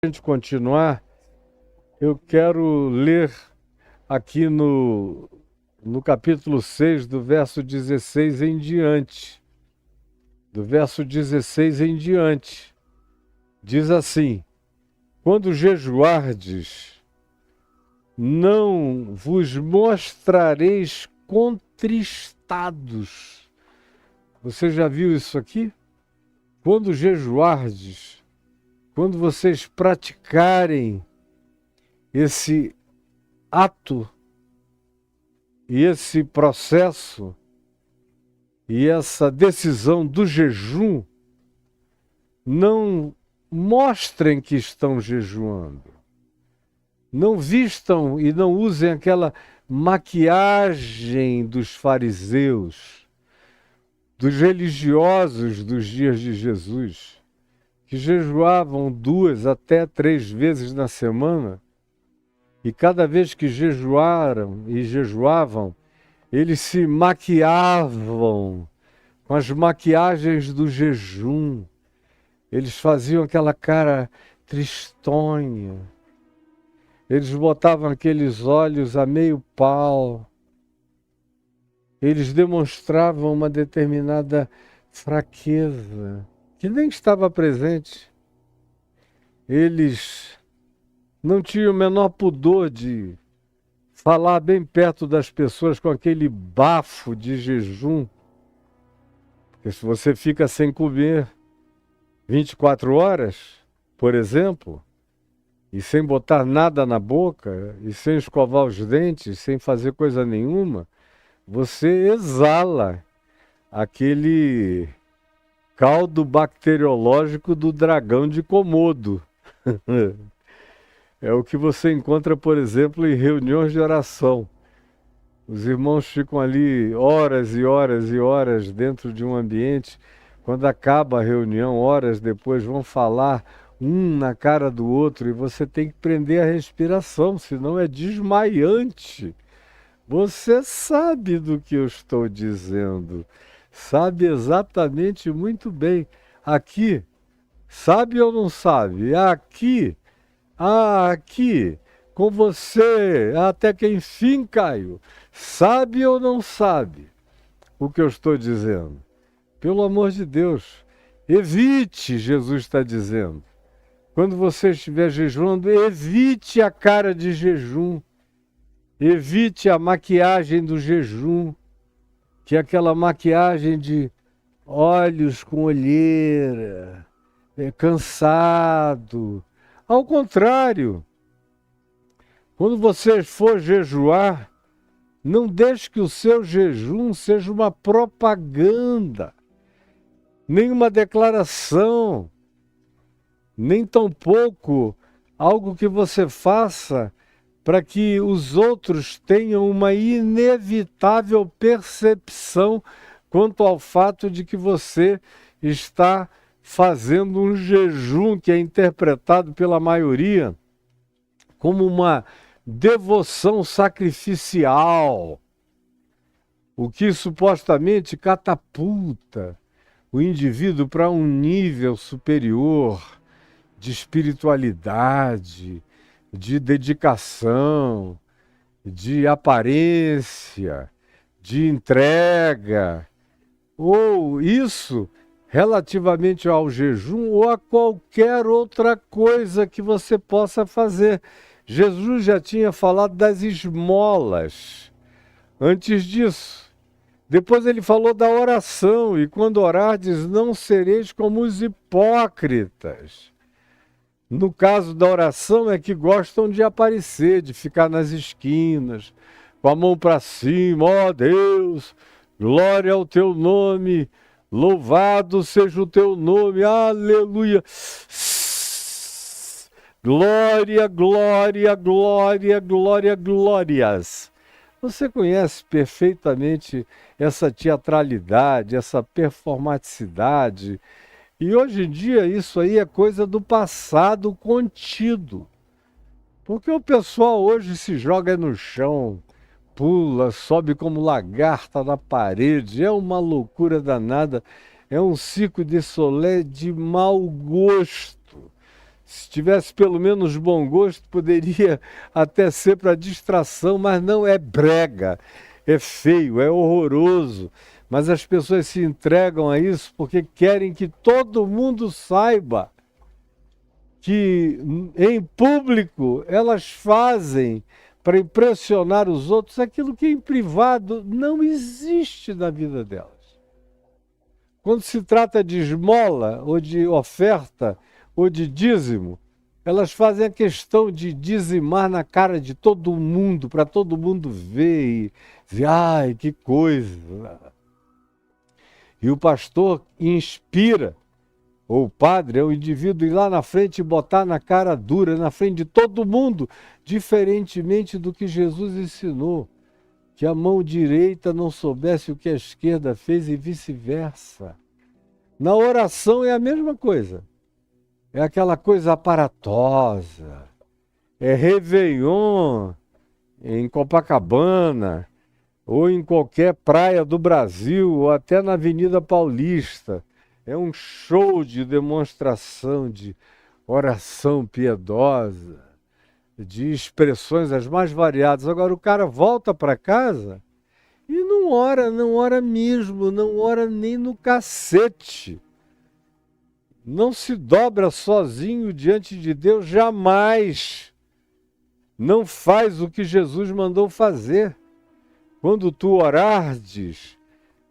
a gente continuar, eu quero ler aqui no capítulo 6, do verso 16 em diante. Do verso 16 em diante. Diz assim: quando jejuardes, não vos mostrareis contristados. Você já viu isso aqui? Quando jejuardes, quando vocês praticarem esse ato e esse processo e essa decisão do jejum, não mostrem que estão jejuando. Não vistam e não usem aquela maquiagem dos fariseus, dos religiosos dos dias de Jesus, que jejuavam 2 até 3 vezes na semana, e cada vez que jejuaram e jejuavam, eles se maquiavam com as maquiagens do jejum. Eles faziam aquela cara tristonha. Eles botavam aqueles olhos a meio pau. Eles demonstravam uma determinada fraqueza que nem estava presente. Eles não tinham o menor pudor de falar bem perto das pessoas com aquele bafo de jejum. Porque se você fica sem comer 24 horas, por exemplo, e sem botar nada na boca, e sem escovar os dentes, sem fazer coisa nenhuma, você exala aquele caldo bacteriológico do dragão de Komodo. É o que você encontra, por exemplo, em reuniões de oração. Os irmãos ficam ali horas e horas e horas dentro de um ambiente. Quando acaba a reunião, horas depois, vão falar um na cara do outro e você tem que prender a respiração, senão é desmaiante. Você sabe do que eu estou dizendo. Sabe exatamente muito bem. Aqui, sabe ou não sabe? Aqui, com você, até que enfim, Caio. Sabe ou não sabe o que eu estou dizendo? Pelo amor de Deus, evite, Jesus está dizendo. Quando você estiver jejuando, evite a cara de jejum. Evite a maquiagem do jejum, que é aquela maquiagem de olhos com olheira, cansado. Ao contrário, quando você for jejuar, não deixe que o seu jejum seja uma propaganda, nem uma declaração, nem tampouco algo que você faça para que os outros tenham uma inevitável percepção quanto ao fato de que você está fazendo um jejum que é interpretado pela maioria como uma devoção sacrificial, o que supostamente catapulta o indivíduo para um nível superior de espiritualidade, de dedicação, de aparência, de entrega, ou isso relativamente ao jejum ou a qualquer outra coisa que você possa fazer. Jesus já tinha falado das esmolas antes disso. Depois ele falou da oração, e quando orardes, não sereis como os hipócritas. No caso da oração é que gostam de aparecer, de ficar nas esquinas, com a mão para cima, ó Deus, glória ao teu nome, louvado seja o teu nome, aleluia. Glória, glória, glória, glória, glórias. Você conhece perfeitamente essa teatralidade, essa performaticidade. E hoje em dia isso aí é coisa do passado contido. Porque o pessoal hoje se joga no chão, pula, sobe como lagarta na parede, é uma loucura danada, é um Cirque du Soleil de mau gosto. Se tivesse pelo menos bom gosto, poderia até ser para distração, mas não, é brega, é feio, é horroroso. Mas as pessoas se entregam a isso porque querem que todo mundo saiba que em público elas fazem para impressionar os outros aquilo que em privado não existe na vida delas. Quando se trata de esmola, ou de oferta, ou de dízimo, elas fazem a questão de dizimar na cara de todo mundo, para todo mundo ver e dizer, ai, que coisa. E o pastor inspira, ou o padre, é o indivíduo ir lá na frente e botar na cara dura, na frente de todo mundo, diferentemente do que Jesus ensinou, que a mão direita não soubesse o que a esquerda fez e vice-versa. Na oração é a mesma coisa. É aquela coisa aparatosa. É Réveillon em Copacabana, ou em qualquer praia do Brasil, ou até na Avenida Paulista. É um show de demonstração de oração piedosa, de expressões as mais variadas. Agora o cara volta para casa e não ora mesmo, não ora nem no cacete. Não se dobra sozinho diante de Deus, jamais. Não faz o que Jesus mandou fazer. Quando tu orardes,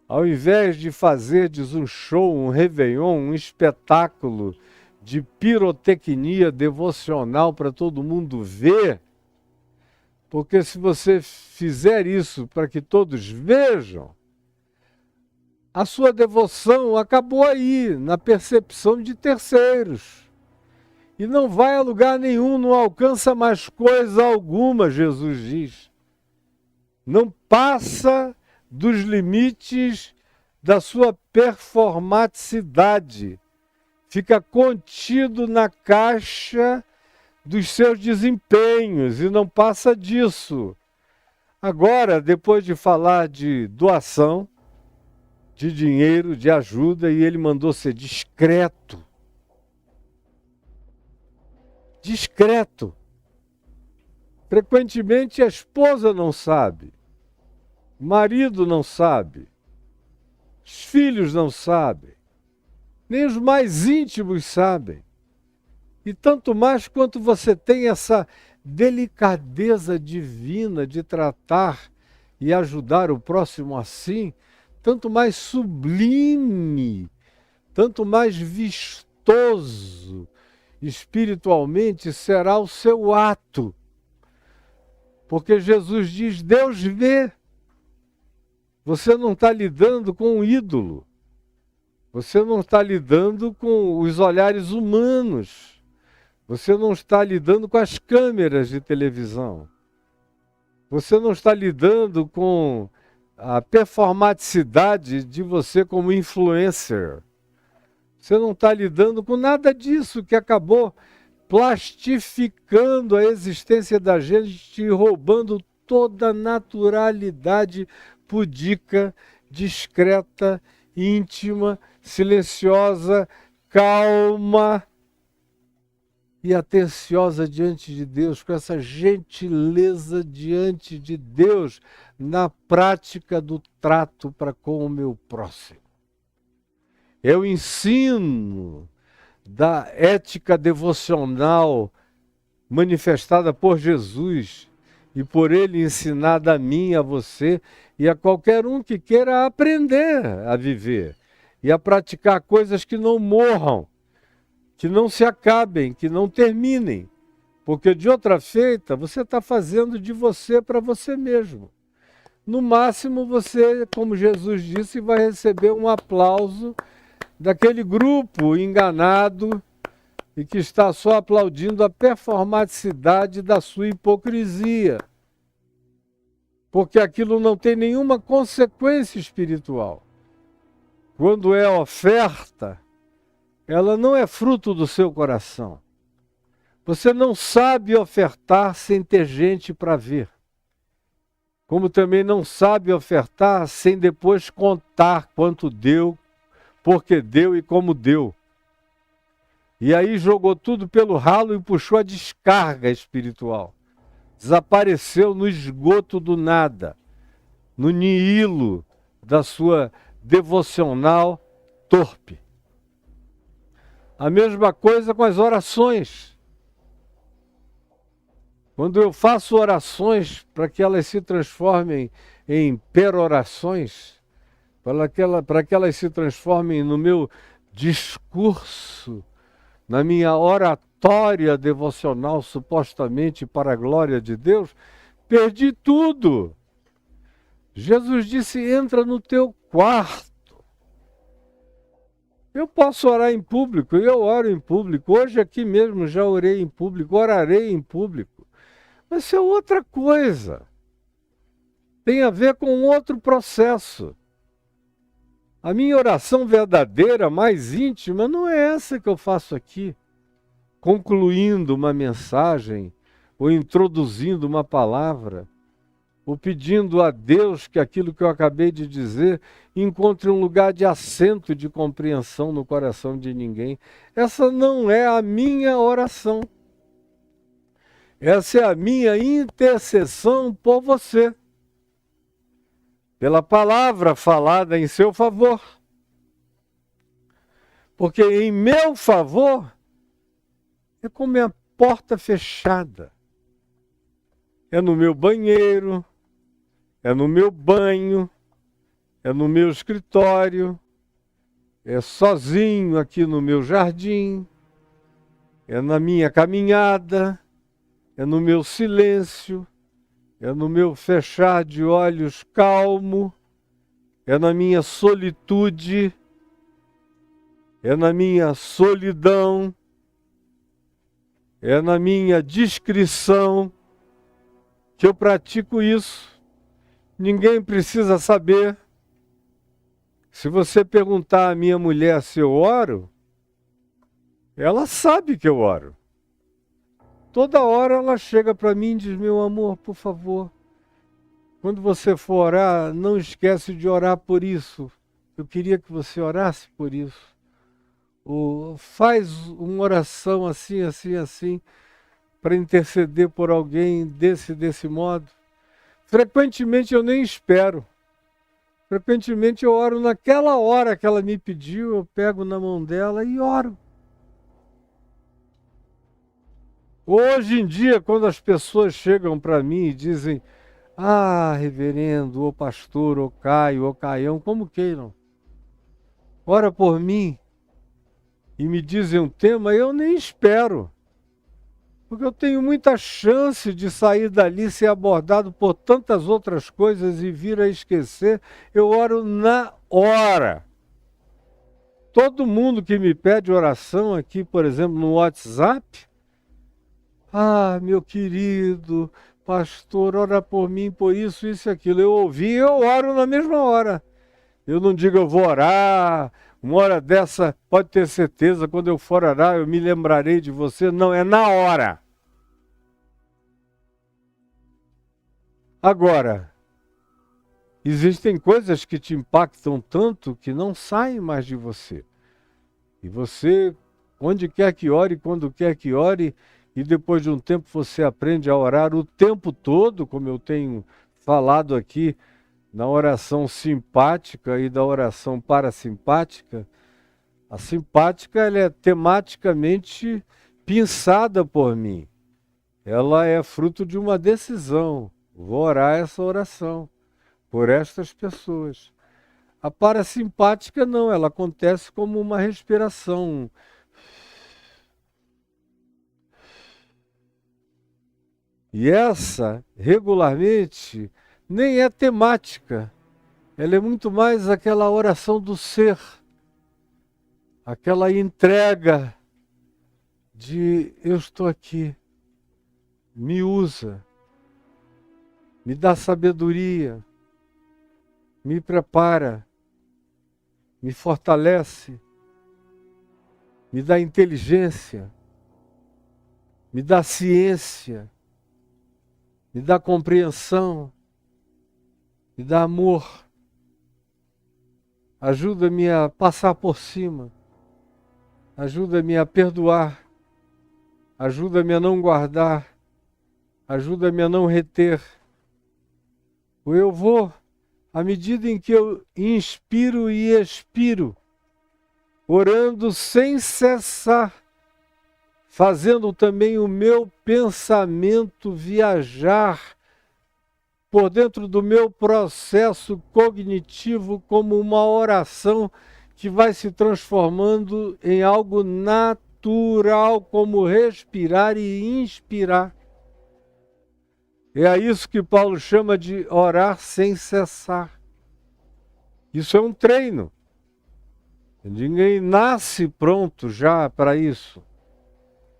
ao invés de fazerdes um show, um réveillon, um espetáculo de pirotecnia devocional para todo mundo ver, porque se você fizer isso para que todos vejam, a sua devoção acabou aí, na percepção de terceiros. E não vai a lugar nenhum, não alcança mais coisa alguma, Jesus diz. Não passa dos limites da sua performaticidade. Fica contido na caixa dos seus desempenhos e não passa disso. Agora, depois de falar de doação, de dinheiro, de ajuda, e ele mandou ser discreto. Discreto. Frequentemente a esposa não sabe, o marido não sabe, os filhos não sabem, nem os mais íntimos sabem. E tanto mais quanto você tem essa delicadeza divina de tratar e ajudar o próximo assim, tanto mais sublime, tanto mais vistoso espiritualmente será o seu ato. Porque Jesus diz, Deus vê. Você não está lidando com um ídolo. Você não está lidando com os olhares humanos. Você não está lidando com as câmeras de televisão. Você não está lidando com a performaticidade de você como influencer. Você não está lidando com nada disso que acabou plastificando a existência da gente e roubando toda a naturalidade pudica, discreta, íntima, silenciosa, calma e atenciosa diante de Deus, com essa gentileza diante de Deus na prática do trato para com o meu próximo. É o ensino da ética devocional manifestada por Jesus e por ele ensinada a mim, a você e a qualquer um que queira aprender a viver e a praticar coisas que não morram, que não se acabem, que não terminem, porque de outra feita você está fazendo de você para você mesmo. No máximo você, como Jesus disse, vai receber um aplauso daquele grupo enganado e que está só aplaudindo a performaticidade da sua hipocrisia. Porque aquilo não tem nenhuma consequência espiritual. Quando é oferta, ela não é fruto do seu coração. Você não sabe ofertar sem ter gente para ver. Como também não sabe ofertar sem depois contar quanto deu, porque deu e como deu. E aí jogou tudo pelo ralo e puxou a descarga espiritual. Desapareceu no esgoto do nada, no nihilo da sua devocional torpe. A mesma coisa com as orações. Quando eu faço orações para que elas se transformem em perorações, para que elas se transformem no meu discurso, na minha oratória devocional, supostamente para a glória de Deus, perdi tudo. Jesus disse, entra no teu quarto. Eu posso orar em público, eu oro em público. Hoje aqui mesmo já orei em público, orarei em público. Mas isso é outra coisa. Tem a ver com outro processo. A minha oração verdadeira, mais íntima, não é essa que eu faço aqui, concluindo uma mensagem, ou introduzindo uma palavra, ou pedindo a Deus que aquilo que eu acabei de dizer encontre um lugar de assento de compreensão no coração de ninguém. Essa não é a minha oração. Essa é a minha intercessão por você, pela palavra falada em seu favor. Porque em meu favor é como é a porta fechada. É no meu banheiro, é no meu banho, é no meu escritório, é sozinho aqui no meu jardim, é na minha caminhada, é no meu silêncio, é no meu fechar de olhos calmo, é na minha solitude, é na minha solidão, é na minha discrição que eu pratico isso. Ninguém precisa saber. Se você perguntar à minha mulher se eu oro, ela sabe que eu oro. Toda hora ela chega para mim e diz, meu amor, por favor, quando você for orar, não esquece de orar por isso. Eu queria que você orasse por isso. Ou faz uma oração assim, assim, assim, para interceder por alguém desse modo. Frequentemente eu nem espero. Frequentemente eu oro naquela hora que ela me pediu, eu pego na mão dela e oro. Hoje em dia, quando as pessoas chegam para mim e dizem, ah, reverendo, ou pastor, ou Caio, ou Caião, como queiram, ora por mim, e me dizem um tema, eu nem espero. Porque eu tenho muita chance de sair dali, ser abordado por tantas outras coisas e vir a esquecer. Eu oro na hora. Todo mundo que me pede oração aqui, por exemplo, no WhatsApp, ah, meu querido pastor, ora por mim, por isso, isso e aquilo. Eu ouvi, eu oro na mesma hora. Eu não digo eu vou orar, uma hora dessa, pode ter certeza, quando eu for orar, eu me lembrarei de você. Não, é na hora. Agora, existem coisas que te impactam tanto que não saem mais de você. E você, onde quer que ore, quando quer que ore, e depois de um tempo você aprende a orar o tempo todo, como eu tenho falado aqui, na oração simpática e da oração parasimpática. A simpática ela é tematicamente pensada por mim. Ela é fruto de uma decisão. Vou orar essa oração por estas pessoas. A parasimpática não, ela acontece como uma respiração. E essa, regularmente, nem é temática. Ela é muito mais aquela oração do ser, aquela entrega de eu estou aqui, me usa, me dá sabedoria, me prepara, me fortalece, me dá inteligência, me dá ciência, me dá compreensão, me dá amor. Ajuda-me a passar por cima. ajuda-me a perdoar, ajuda-me a não guardar, ajuda-me a não reter. Ou eu vou, à medida em que eu inspiro e expiro, orando sem cessar, fazendo também o meu pensamento viajar por dentro do meu processo cognitivo como uma oração que vai se transformando em algo natural, como respirar e inspirar. É a isso que Paulo chama de orar sem cessar. Isso é um treino. Ninguém nasce pronto já para isso.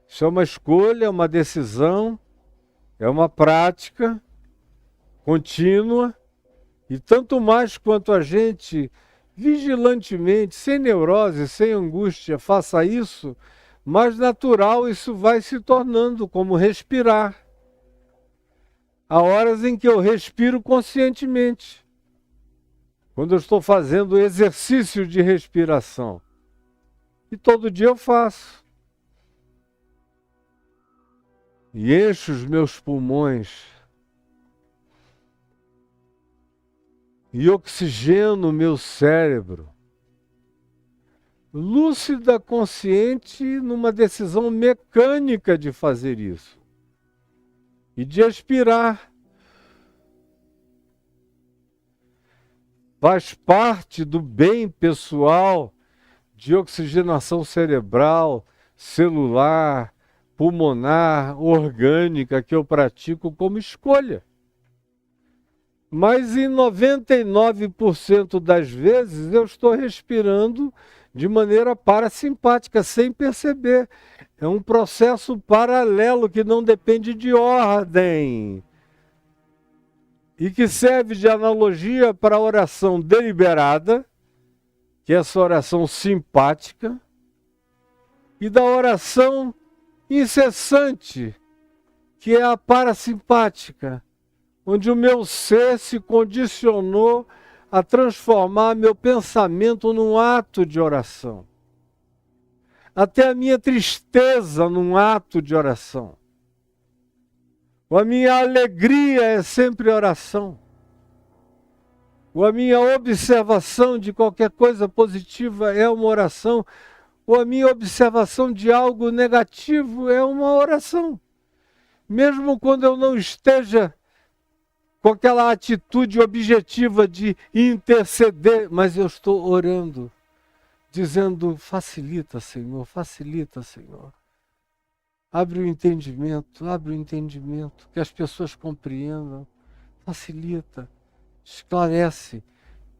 Isso é uma escolha, uma decisão, é uma prática contínua, e tanto mais quanto a gente vigilantemente, sem neurose, sem angústia, faça isso, mais natural isso vai se tornando, como respirar. Há horas em que eu respiro conscientemente, quando eu estou fazendo exercício de respiração. E todo dia eu faço. E encho os meus pulmões e oxigeno o meu cérebro. Lúcida, consciente, numa decisão mecânica de fazer isso. E de expirar. Faz parte do bem pessoal de oxigenação cerebral, celular, pulmonar, orgânica que eu pratico como escolha. Mas em 99% das vezes eu estou respirando de maneira parasimpática, sem perceber. É um processo paralelo que não depende de ordem e que serve de analogia para a oração deliberada, que é essa oração simpática, e da oração incessante, que é a parasimpática, onde o meu ser se condicionou a transformar meu pensamento num ato de oração. Até a minha tristeza num ato de oração. Ou a minha alegria é sempre oração. Ou a minha observação de qualquer coisa positiva é uma oração. Ou a minha observação de algo negativo é uma oração. Mesmo quando eu não esteja com aquela atitude objetiva de interceder, mas eu estou orando, dizendo: facilita, Senhor, facilita, Senhor. Abre o entendimento, que as pessoas compreendam, facilita, esclarece.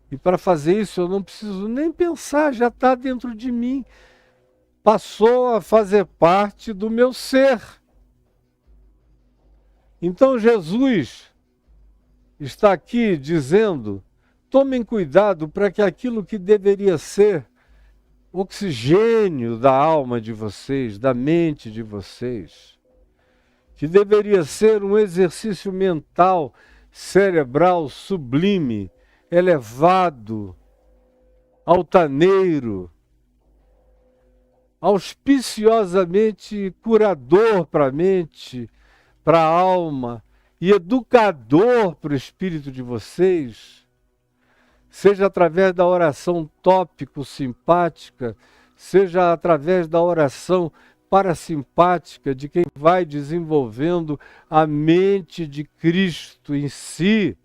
E para fazer isso eu não preciso nem pensar, já está dentro de mim. Passou a fazer parte do meu ser. Então Jesus está aqui dizendo: tomem cuidado para que aquilo que deveria ser oxigênio da alma de vocês, da mente de vocês, que deveria ser um exercício mental, cerebral, sublime, elevado, altaneiro, auspiciosamente curador para a mente, para a alma e educador para o espírito de vocês, seja através da oração tópico-simpática, seja através da oração parasimpática de quem vai desenvolvendo a mente de Cristo em si.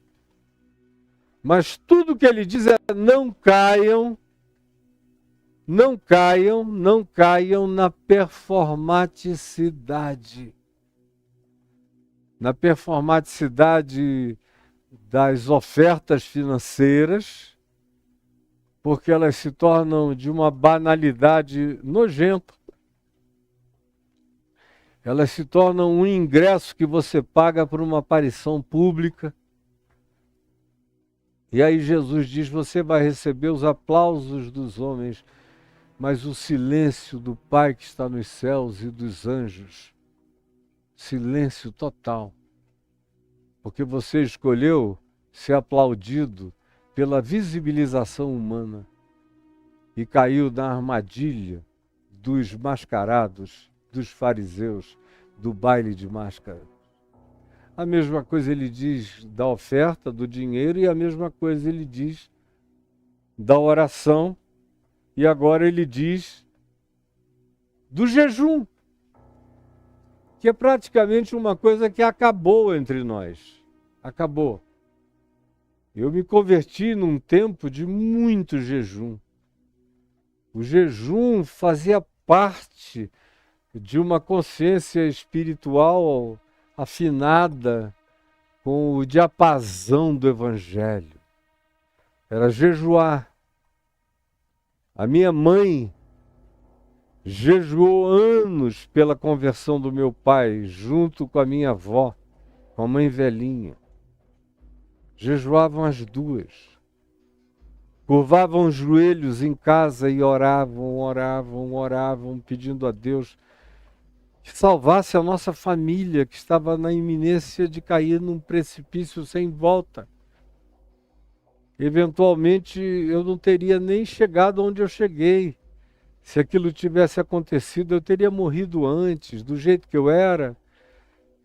Mas tudo que ele diz é: não caiam na performaticidade. Na performaticidade das ofertas financeiras, porque elas se tornam de uma banalidade nojenta. Elas se tornam um ingresso que você paga por uma aparição pública. E aí Jesus diz: você vai receber os aplausos dos homens, mas o silêncio do Pai que está nos céus e dos anjos. Silêncio total. Porque você escolheu ser aplaudido pela visibilização humana e caiu na armadilha dos mascarados, dos fariseus, do baile de máscara. A mesma coisa ele diz da oferta, do dinheiro, e a mesma coisa ele diz da oração, e agora ele diz do jejum, que é praticamente uma coisa que acabou entre nós. Acabou. Eu me converti num tempo de muito jejum. O jejum fazia parte de uma consciência espiritual afinada com o diapasão do Evangelho. Era jejuar. A minha mãe jejuou anos pela conversão do meu pai, junto com a minha avó, com a mãe velhinha. Jejuavam as duas. Curvavam os joelhos em casa e oravam, pedindo a Deus que salvasse a nossa família, que estava na iminência de cair num precipício sem volta. Eventualmente, eu não teria nem chegado onde eu cheguei. Se aquilo tivesse acontecido, eu teria morrido antes, do jeito que eu era.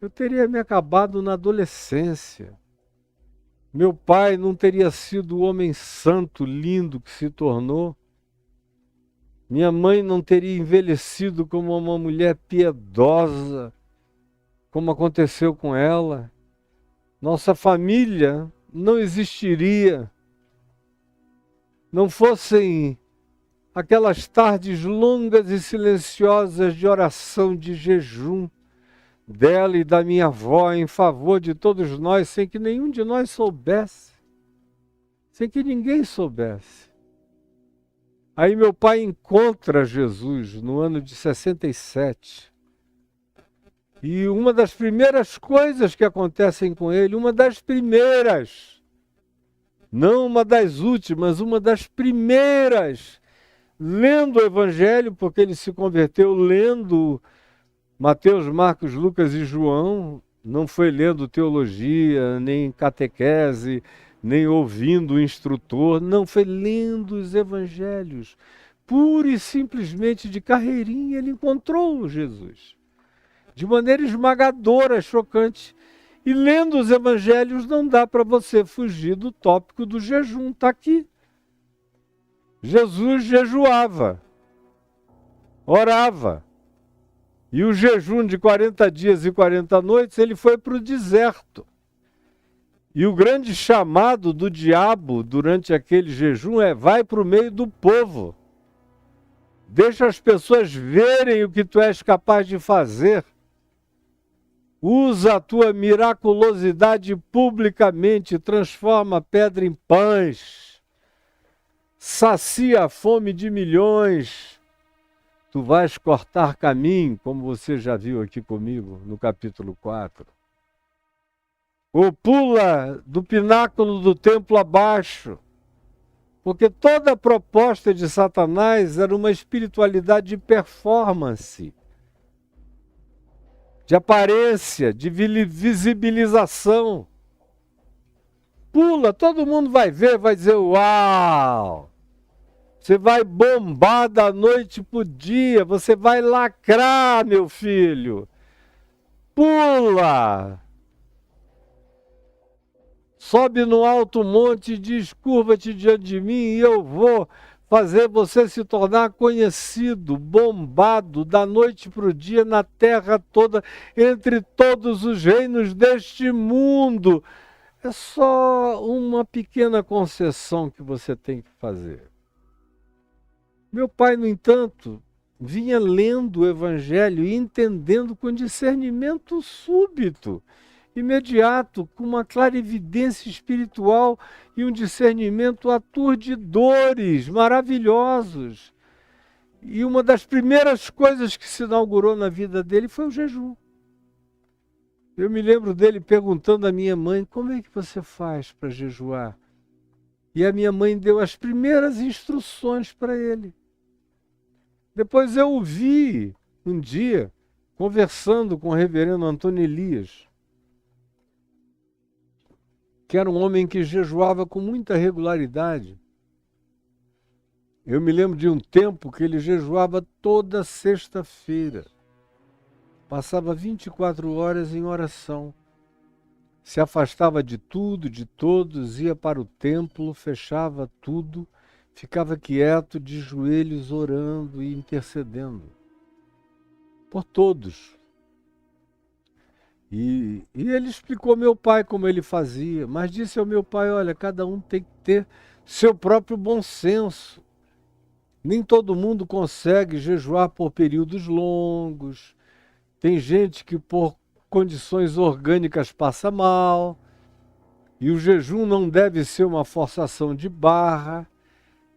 Eu teria me acabado na adolescência. Meu pai não teria sido o homem santo, lindo que se tornou. Minha mãe não teria envelhecido como uma mulher piedosa, como aconteceu com ela. Nossa família não existiria. Não fossem aquelas tardes longas e silenciosas de oração, de jejum, dela e da minha avó em favor de todos nós, sem que nenhum de nós soubesse, sem que ninguém soubesse. Aí meu pai encontra Jesus no ano de 67. E uma das primeiras coisas que acontecem com ele, uma das primeiras, não uma das últimas, uma das primeiras, lendo o Evangelho, porque ele se converteu lendo Mateus, Marcos, Lucas e João, não foi lendo teologia, nem catequese, nem ouvindo o instrutor, não, foi lendo os evangelhos. Pura e simplesmente de carreirinha ele encontrou Jesus. De maneira esmagadora, chocante. E lendo os evangelhos não dá para você fugir do tópico do jejum, está aqui. Jesus jejuava, orava. E o jejum de 40 dias e 40 noites, ele foi para o deserto. E o grande chamado do diabo durante aquele jejum é: vai para o meio do povo. Deixa as pessoas verem o que tu és capaz de fazer. Usa a tua miraculosidade publicamente, transforma a pedra em pães. Sacia a fome de milhões. Tu vais cortar caminho, como você já viu aqui comigo no capítulo 4. Ou pula do pináculo do templo abaixo, porque toda a proposta de Satanás era uma espiritualidade de performance, de aparência, de visibilização. Pula, todo mundo vai ver, vai dizer: uau! Você vai bombar da noite para o dia, você vai lacrar, meu filho. Pula! Sobe no alto monte e diz: curva-te diante de mim e eu vou fazer você se tornar conhecido, bombado, da noite para o dia, na terra toda, entre todos os reinos deste mundo. É só uma pequena concessão que você tem que fazer. Meu pai, no entanto, vinha lendo o Evangelho e entendendo com discernimento súbito, imediato, com uma clarividência espiritual e um discernimento aturdidores, maravilhosos. E uma das primeiras coisas que se inaugurou na vida dele foi o jejum. Eu me lembro dele perguntando à minha mãe: como é que você faz para jejuar? E a minha mãe deu as primeiras instruções para ele. Depois eu o vi um dia conversando com o reverendo Antônio Elias, que era um homem que jejuava com muita regularidade. Eu me lembro de um tempo que ele jejuava toda sexta-feira. Passava 24 horas em oração. Se afastava de tudo, de todos, ia para o templo, fechava tudo, ficava quieto, de joelhos, orando e intercedendo por todos. E ele explicou ao meu pai como ele fazia, mas disse ao meu pai, olha, cada um tem que ter seu próprio bom senso. Nem todo mundo consegue jejuar por períodos longos. Tem gente que por condições orgânicas passa mal. E o jejum não deve ser uma forçação de barra.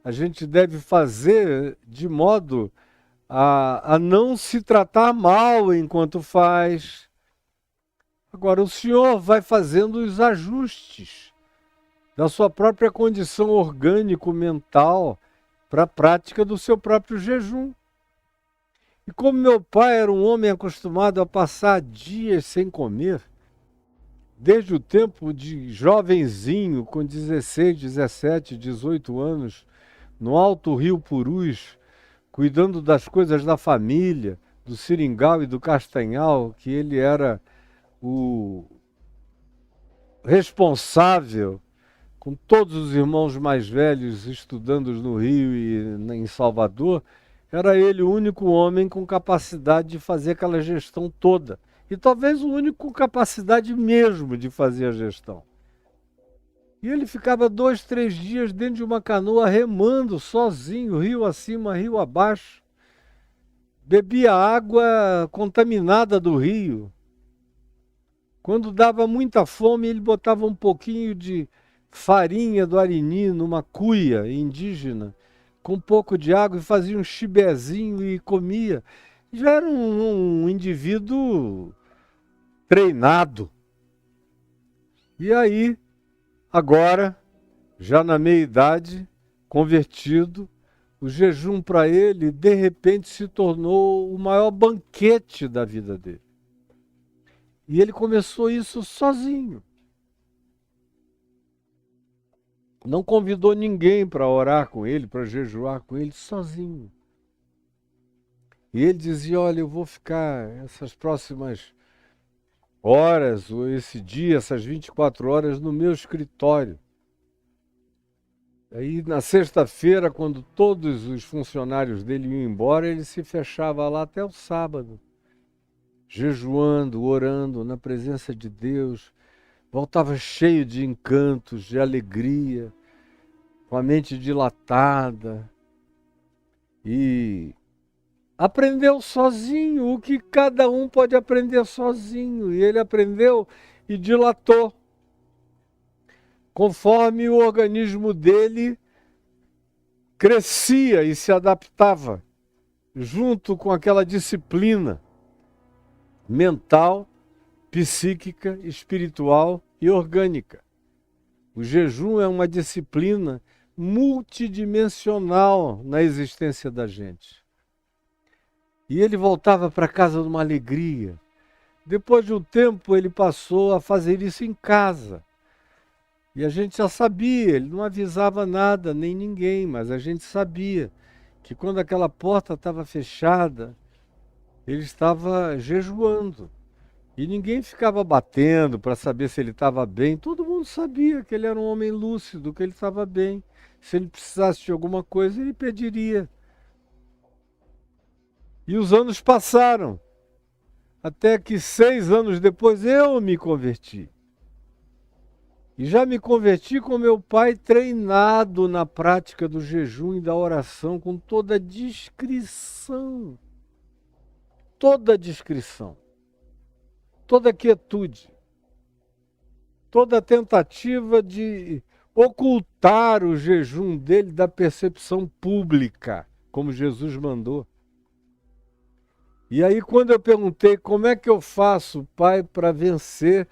A gente deve fazer de modo a não se tratar mal enquanto faz. Agora, o senhor vai fazendo os ajustes da sua própria condição orgânico-mental para a prática do seu próprio jejum. E como meu pai era um homem acostumado a passar dias sem comer, desde o tempo de jovenzinho, com 16, 17, 18 anos, no Alto Rio Purus, cuidando das coisas da família, do seringal e do castanhal, que ele era o responsável, com todos os irmãos mais velhos estudando no Rio e em Salvador, era ele o único homem com capacidade de fazer aquela gestão toda. E talvez o único com capacidade mesmo de fazer a gestão. E ele ficava 2, 3 dias dentro de uma canoa remando sozinho, rio acima, rio abaixo. Bebia água contaminada do rio. Quando dava muita fome, ele botava um pouquinho de farinha do Arini numa cuia indígena, com um pouco de água, e fazia um chibezinho e comia. Já era um indivíduo treinado. E aí, agora, já na meia-idade, convertido, o jejum para ele, de repente, se tornou o maior banquete da vida dele. E ele começou isso sozinho. Não convidou ninguém para orar com ele, para jejuar com ele, sozinho. E ele dizia, olha, eu vou ficar essas próximas horas, ou esse dia, essas 24 horas, no meu escritório. Aí, na sexta-feira, quando todos os funcionários dele iam embora, ele se fechava lá até o sábado, jejuando, orando na presença de Deus. Voltava cheio de encantos, de alegria, com a mente dilatada. E aprendeu sozinho o que cada um pode aprender sozinho. E ele aprendeu e dilatou. Conforme o organismo dele crescia e se adaptava, junto com aquela disciplina mental, psíquica, espiritual e orgânica. O jejum é uma disciplina multidimensional na existência da gente. E ele voltava para casa numa alegria. Depois de um tempo, ele passou a fazer isso em casa. E a gente já sabia, ele não avisava nada, nem ninguém, mas a gente sabia que quando aquela porta estava fechada, ele estava jejuando. E ninguém ficava batendo para saber se ele estava bem. Todo mundo sabia que ele era um homem lúcido, que ele estava bem. Se ele precisasse de alguma coisa, ele pediria. E os anos passaram, até que 6 anos depois eu me converti. E já me converti com meu pai treinado na prática do jejum e da oração, com toda a discrição. Toda a discrição. Toda a quietude. Toda a tentativa de ocultar o jejum dele da percepção pública, como Jesus mandou. E aí, quando eu perguntei como é que eu faço, pai, para vencer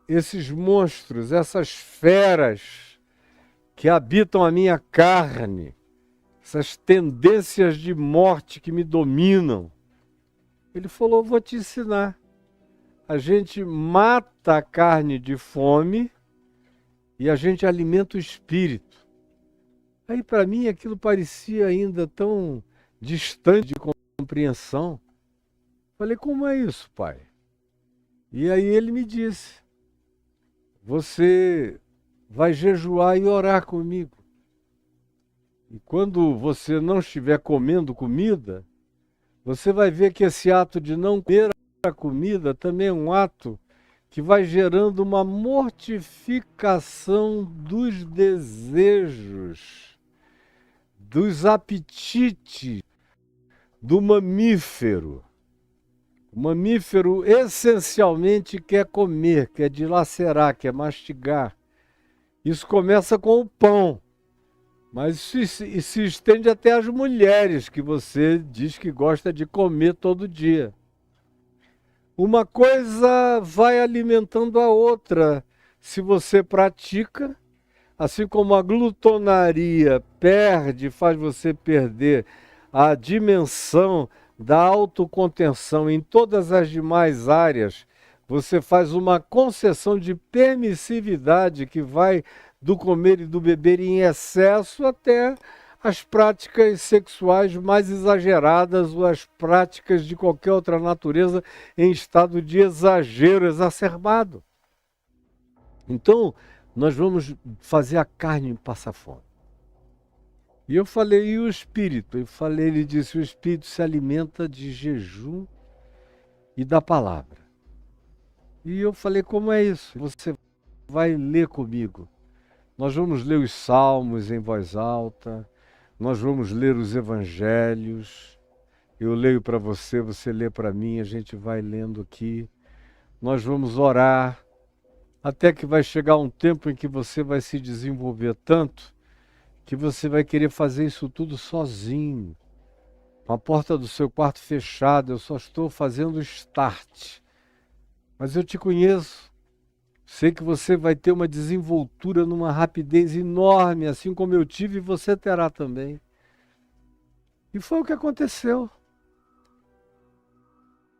esses monstros, essas feras que habitam a minha carne, essas tendências de morte que me dominam, ele falou, vou te ensinar. A gente mata a carne de fome e a gente alimenta o espírito. Aí para mim aquilo parecia ainda tão distante de compreensão. Falei, como é isso, pai? E aí ele me disse, você vai jejuar e orar comigo. E quando você não estiver comendo comida, você vai ver que esse ato de não comer a comida também é um ato que vai gerando uma mortificação dos desejos, dos apetites do mamífero. O mamífero essencialmente quer comer, quer dilacerar, quer mastigar. Isso começa com o pão, mas se estende até às mulheres, que você diz que gosta de comer todo dia. Uma coisa vai alimentando a outra. Se você pratica, assim como a glutonaria faz você perder a dimensão da autocontenção em todas as demais áreas, você faz uma concessão de permissividade que vai do comer e do beber em excesso até as práticas sexuais mais exageradas ou as práticas de qualquer outra natureza em estado de exagero exacerbado. Então, nós vamos fazer a carne passar fome. E eu falei, e o espírito? Ele disse, o espírito se alimenta de jejum e da palavra. E eu falei, como é isso? Você vai ler comigo. Nós vamos ler os salmos em voz alta, nós vamos ler os evangelhos. Eu leio para você, você lê para mim, a gente vai lendo aqui. Nós vamos orar, até que vai chegar um tempo em que você vai se desenvolver tanto que você vai querer fazer isso tudo sozinho, com a porta do seu quarto fechada. Eu só estou fazendo o start. Mas eu te conheço. Sei que você vai ter uma desenvoltura numa rapidez enorme, assim como eu tive e você terá também. E foi o que aconteceu.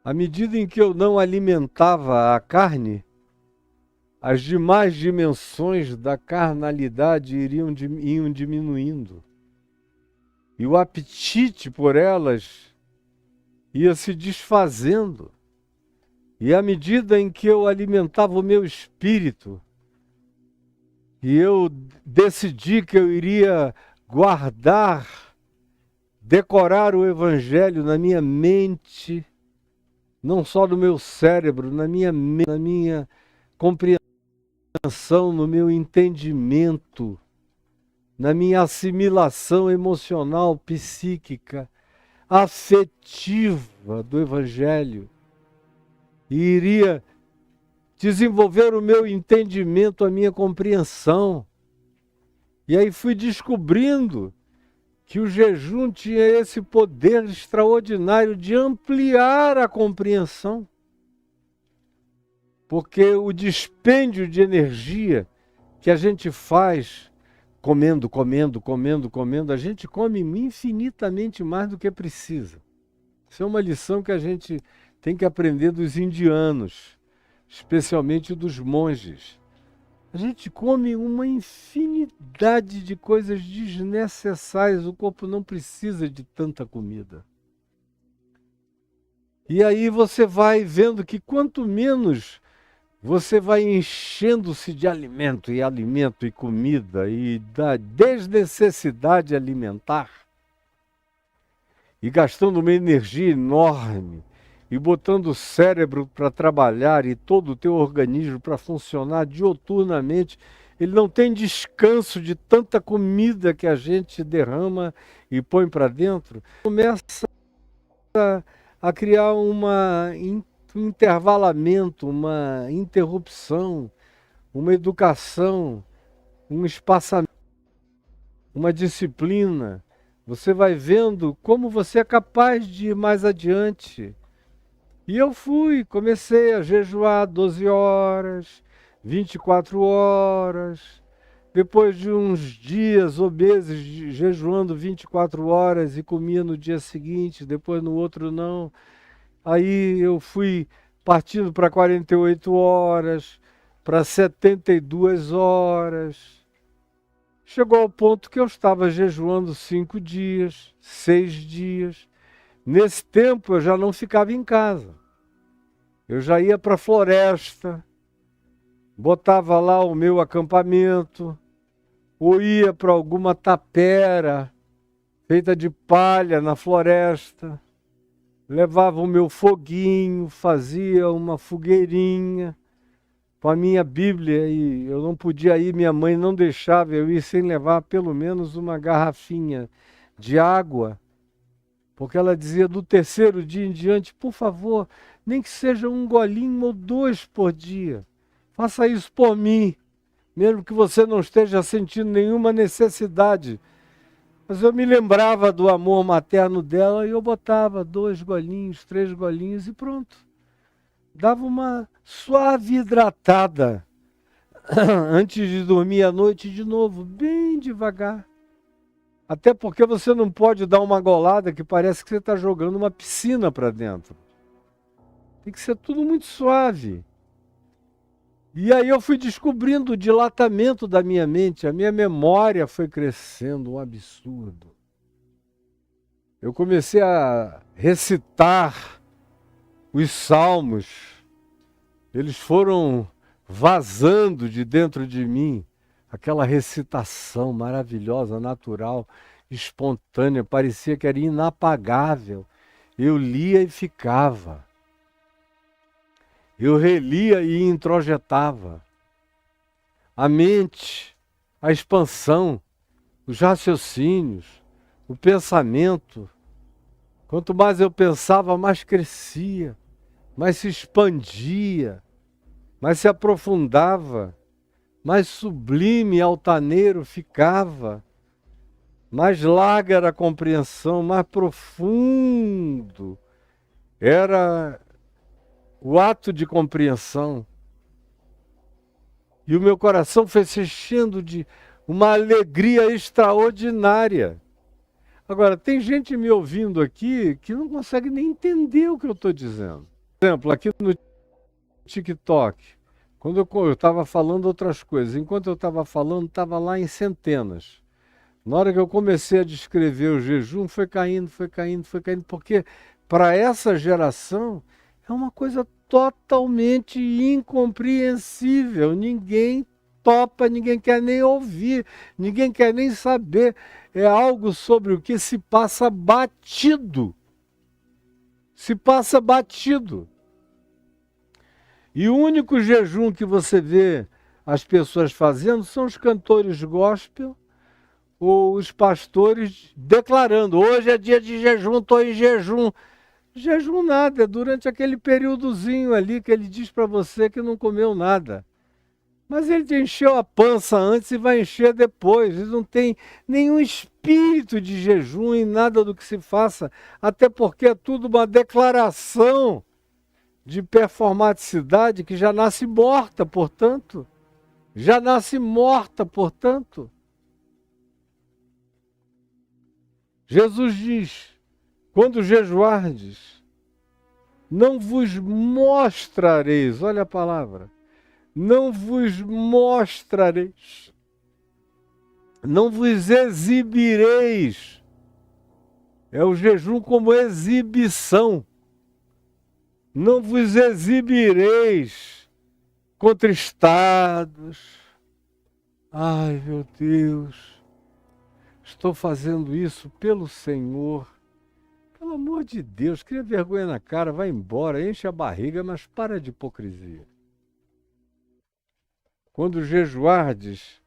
À medida em que eu não alimentava a carne, as demais dimensões da carnalidade iam diminuindo. E o apetite por elas ia se desfazendo. E à medida em que eu alimentava o meu espírito, e eu decidi que eu iria guardar, decorar o Evangelho na minha mente, não só no meu cérebro, na minha compreensão, no meu entendimento, na minha assimilação emocional, psíquica, afetiva do Evangelho, e iria desenvolver o meu entendimento, a minha compreensão. E aí fui descobrindo que o jejum tinha esse poder extraordinário de ampliar a compreensão. Porque o dispêndio de energia que a gente faz comendo, a gente come infinitamente mais do que precisa. Isso é uma lição que a gente tem que aprender dos indianos, especialmente dos monges. A gente come uma infinidade de coisas desnecessárias, o corpo não precisa de tanta comida. E aí você vai vendo que quanto menos você vai enchendo-se de alimento e comida e da desnecessidade alimentar, e gastando uma energia enorme, e botando o cérebro para trabalhar e todo o teu organismo para funcionar dioturnamente, ele não tem descanso de tanta comida que a gente derrama e põe para dentro. Começa a criar um intervalamento, uma interrupção, uma educação, um espaçamento, uma disciplina. Você vai vendo como você é capaz de ir mais adiante. E eu comecei a jejuar 12 horas, 24 horas. Depois de uns dias obesos, jejuando 24 horas e comia no dia seguinte, depois no outro não. Aí eu fui partindo para 48 horas, para 72 horas. Chegou ao ponto que eu estava jejuando 5 dias, 6 dias. Nesse tempo eu já não ficava em casa. Eu já ia para a floresta, botava lá o meu acampamento, ou ia para alguma tapera feita de palha na floresta, levava o meu foguinho, fazia uma fogueirinha com a minha Bíblia, e eu não podia ir, minha mãe não deixava eu ir sem levar pelo menos uma garrafinha de água, porque ela dizia do terceiro dia em diante, por favor, nem que seja um golinho ou 2 por dia, faça isso por mim, mesmo que você não esteja sentindo nenhuma necessidade. Mas eu me lembrava do amor materno dela e eu botava 2 golinhos, 3 golinhos e pronto. Dava uma suave hidratada antes de dormir à noite de novo, bem devagar. Até porque você não pode dar uma golada que parece que você está jogando uma piscina para dentro. Tem que ser tudo muito suave. E aí eu fui descobrindo o dilatamento da minha mente, a minha memória foi crescendo um absurdo. Eu comecei a recitar os salmos, eles foram vazando de dentro de mim, aquela recitação maravilhosa, natural, espontânea, parecia que era inapagável. Eu lia e ficava. Eu relia e introjetava. A mente, a expansão, os raciocínios, o pensamento. Quanto mais eu pensava, mais crescia, mais se expandia, mais se aprofundava, mais sublime e altaneiro ficava, mais larga era a compreensão, mais profundo era o ato de compreensão. E o meu coração foi se enchendo de uma alegria extraordinária. Agora, tem gente me ouvindo aqui que não consegue nem entender o que eu estou dizendo. Por exemplo, aqui no TikTok, quando eu estava falando outras coisas, enquanto eu estava falando, estava lá em centenas. Na hora que eu comecei a descrever o jejum, foi caindo, foi caindo, foi caindo, porque para essa geração é uma coisa totalmente incompreensível. Ninguém topa, ninguém quer nem ouvir, ninguém quer nem saber. É algo sobre o que se passa batido. Se passa batido. E o único jejum que você vê as pessoas fazendo são os cantores gospel ou os pastores declarando: hoje é dia de jejum, estou em jejum. Jejum nada, é durante aquele períodozinho ali que ele diz para você que não comeu nada. Mas ele te encheu a pança antes e vai encher depois. Ele não tem nenhum espírito de jejum em nada do que se faça, até porque é tudo uma declaração de performaticidade que já nasce morta, portanto. Já nasce morta, portanto. Jesus diz: quando jejuardes, não vos mostrareis, olha a palavra, não vos mostrareis, não vos exibireis. É o jejum como exibição. Não vos exibireis contristados. Ai, meu Deus, estou fazendo isso pelo Senhor. Pelo amor de Deus, cria vergonha na cara, vai embora, enche a barriga, mas para de hipocrisia. Quando jejuardes,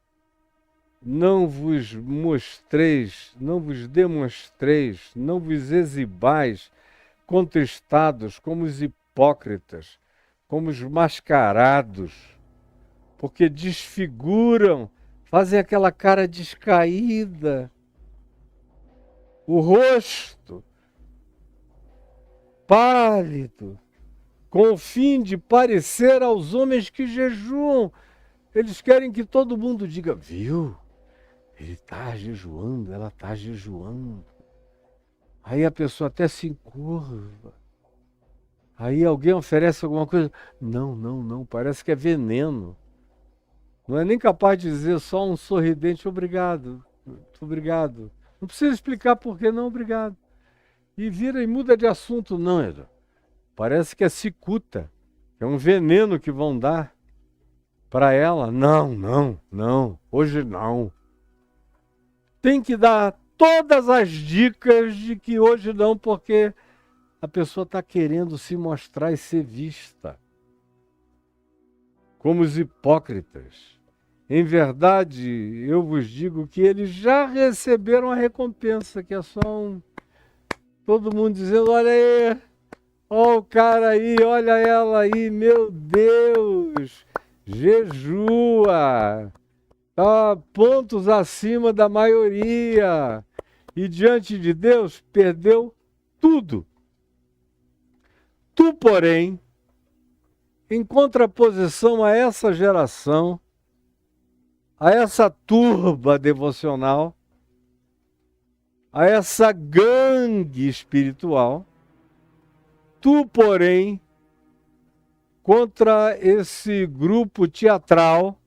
não vos mostreis, não vos demonstreis, não vos exibais contristados como os hipócritas, como os mascarados, porque desfiguram, fazem aquela cara descaída, o rosto pálido, com o fim de parecer aos homens que jejuam. Eles querem que todo mundo diga: viu? Ele está jejuando, ela está jejuando. Aí a pessoa até se encurva. Aí alguém oferece alguma coisa. Não, não, não, parece que é veneno. Não é nem capaz de dizer só um sorridente obrigado, obrigado. Não precisa explicar por que não obrigado. E vira e muda de assunto, não, Edu. Parece que é cicuta, é um veneno que vão dar para ela. Não, não, não, hoje não. Tem que dar todas as dicas de que hoje não, porque a pessoa está querendo se mostrar e ser vista. Como os hipócritas. Em verdade, eu vos digo que eles já receberam a recompensa, que é só todo mundo dizendo, olha aí, ó o cara aí, olha ela aí, meu Deus, jejua, tá pontos acima da maioria. E diante de Deus, perdeu tudo. Tu, porém, em contraposição a essa geração, a essa turba devocional, a essa gangue espiritual, tu, porém, contra esse grupo teatral,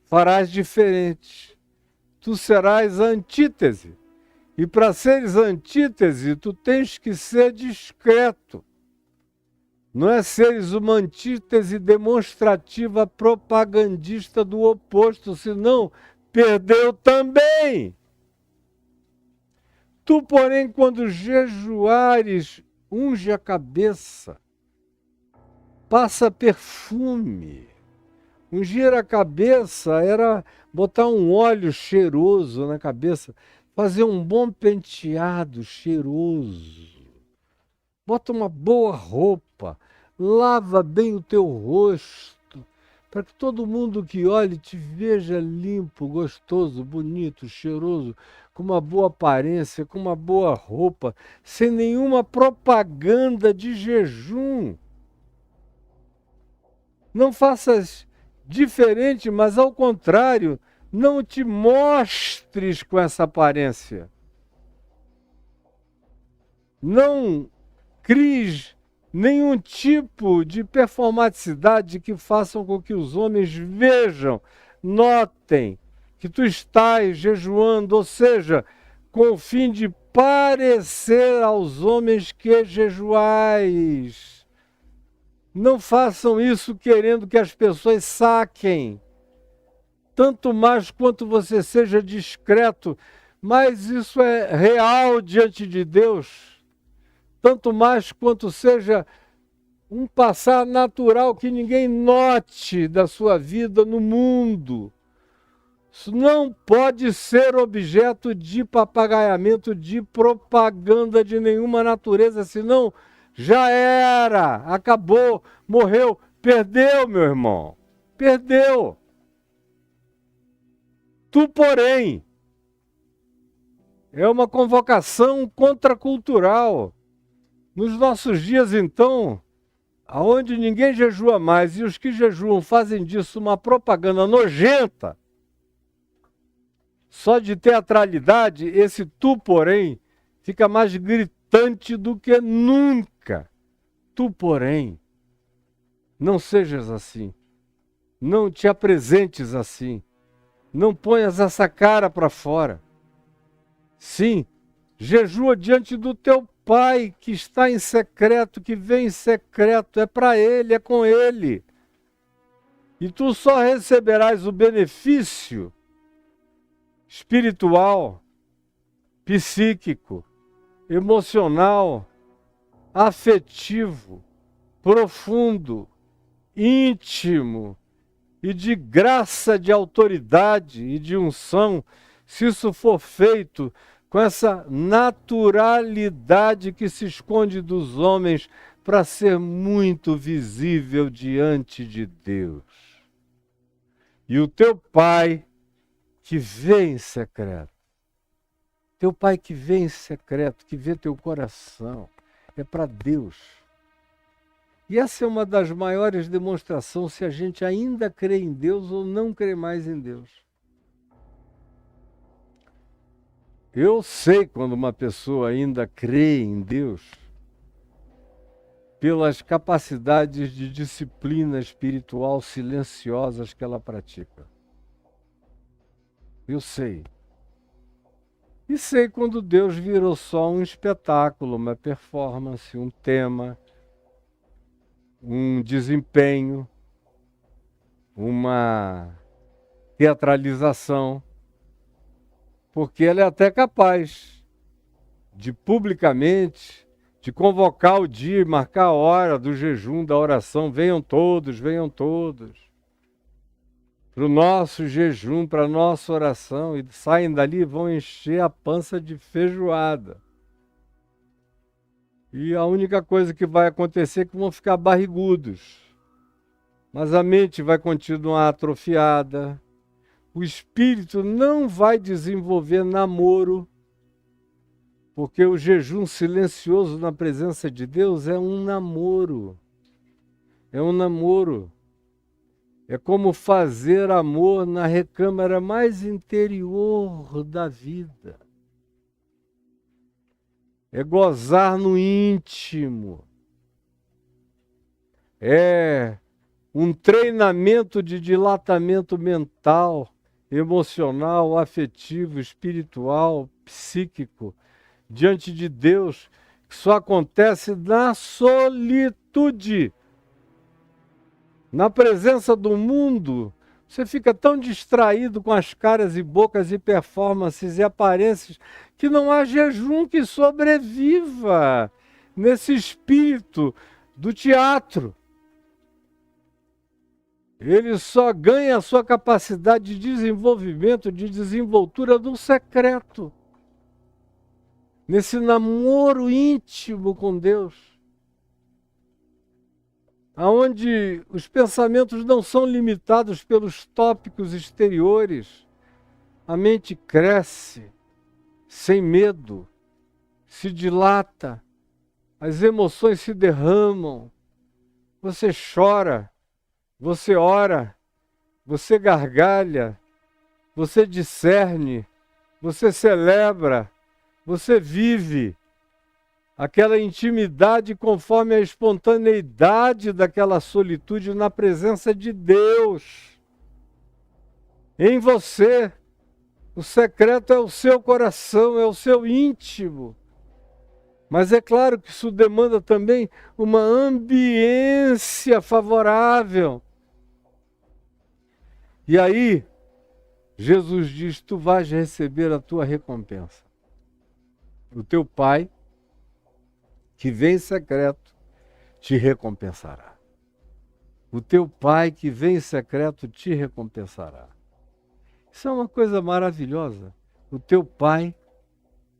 farás diferente. Tu serás a antítese. E para seres antítese, tu tens que ser discreto. Não é seres uma antítese demonstrativa propagandista do oposto, senão perdeu também. Tu, porém, quando jejuares, unge a cabeça, passa perfume. Ungir a cabeça era botar um óleo cheiroso na cabeça, fazer um bom penteado cheiroso. Bota uma boa roupa, lava bem o teu rosto, para que todo mundo que olhe te veja limpo, gostoso, bonito, cheiroso, com uma boa aparência, com uma boa roupa, sem nenhuma propaganda de jejum. Não faças diferente, mas ao contrário, não te mostres com essa aparência. Não cries nenhum tipo de performaticidade que façam com que os homens vejam, notem que tu estás jejuando, ou seja, com o fim de parecer aos homens que jejuais. Não façam isso querendo que as pessoas saquem. Tanto mais quanto você seja discreto, mas isso é real diante de Deus. Tanto mais quanto seja um passar natural que ninguém note da sua vida no mundo. Isso não pode ser objeto de papagaiamento, de propaganda de nenhuma natureza, senão já era, acabou, morreu, perdeu, meu irmão, perdeu. Tu, porém, é uma convocação contracultural. Nos nossos dias, então, aonde ninguém jejua mais e os que jejuam fazem disso uma propaganda nojenta, só de teatralidade, esse tu, porém, fica mais gritante do que nunca. Tu, porém, não sejas assim, não te apresentes assim, não ponhas essa cara para fora. Sim, jejua diante do teu Pai que está em secreto, que vem em secreto, é para Ele, é com Ele. E tu só receberás o benefício espiritual, psíquico, emocional, afetivo, profundo, íntimo e de graça, de autoridade e de unção, se isso for feito com essa naturalidade que se esconde dos homens para ser muito visível diante de Deus. E o teu Pai que vê em secreto, teu Pai que vê em secreto, que vê teu coração, é para Deus. E essa é uma das maiores demonstrações se a gente ainda crê em Deus ou não crê mais em Deus. Eu sei quando uma pessoa ainda crê em Deus, pelas capacidades de disciplina espiritual silenciosas que ela pratica. Eu sei. E sei quando Deus virou só um espetáculo, uma performance, um tema, um desempenho, uma teatralização, porque ela é até capaz de publicamente, de convocar o dia e marcar a hora do jejum, da oração, venham todos, para o nosso jejum, para a nossa oração, e saem dali e vão encher a pança de feijoada. E a única coisa que vai acontecer é que vão ficar barrigudos. Mas a mente vai continuar atrofiada. O espírito não vai desenvolver namoro, porque o jejum silencioso na presença de Deus é um namoro. É um namoro. É como fazer amor na recâmara mais interior da vida. É gozar no íntimo. É um treinamento de dilatamento mental, emocional, afetivo, espiritual, psíquico, diante de Deus, que só acontece na solitude. Na presença do mundo, você fica tão distraído com as caras e bocas e performances e aparências que não há jejum que sobreviva nesse espírito do teatro. Ele só ganha a sua capacidade de desenvolvimento, de desenvoltura do secreto. Nesse namoro íntimo com Deus. Onde os pensamentos não são limitados pelos tópicos exteriores. A mente cresce, sem medo, se dilata, as emoções se derramam, você chora, você ora, você gargalha, você discerne, você celebra, você vive aquela intimidade conforme a espontaneidade daquela solitude na presença de Deus. Em você, o secreto é o seu coração, é o seu íntimo. Mas é claro que isso demanda também uma ambiência favorável. E aí, Jesus diz, tu vais receber a tua recompensa. O teu Pai, que vem em secreto, te recompensará. O teu Pai que vem em secreto te recompensará. Isso é uma coisa maravilhosa. O teu Pai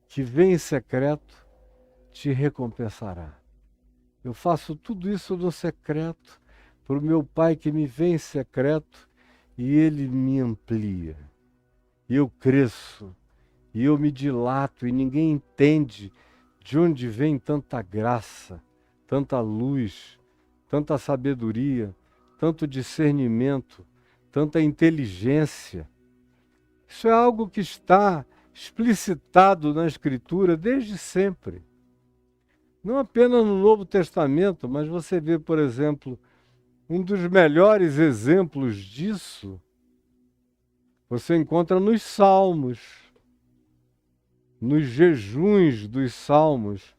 que vem em secreto te recompensará. Eu faço tudo isso no secreto para o meu Pai que me vem em secreto e Ele me amplia. E eu cresço, e eu me dilato, e ninguém entende de onde vem tanta graça, tanta luz, tanta sabedoria, tanto discernimento, tanta inteligência. Isso é algo que está explicitado na Escritura desde sempre. Não apenas no Novo Testamento, mas você vê, por exemplo, um dos melhores exemplos disso, você encontra nos Salmos. Nos jejuns dos salmos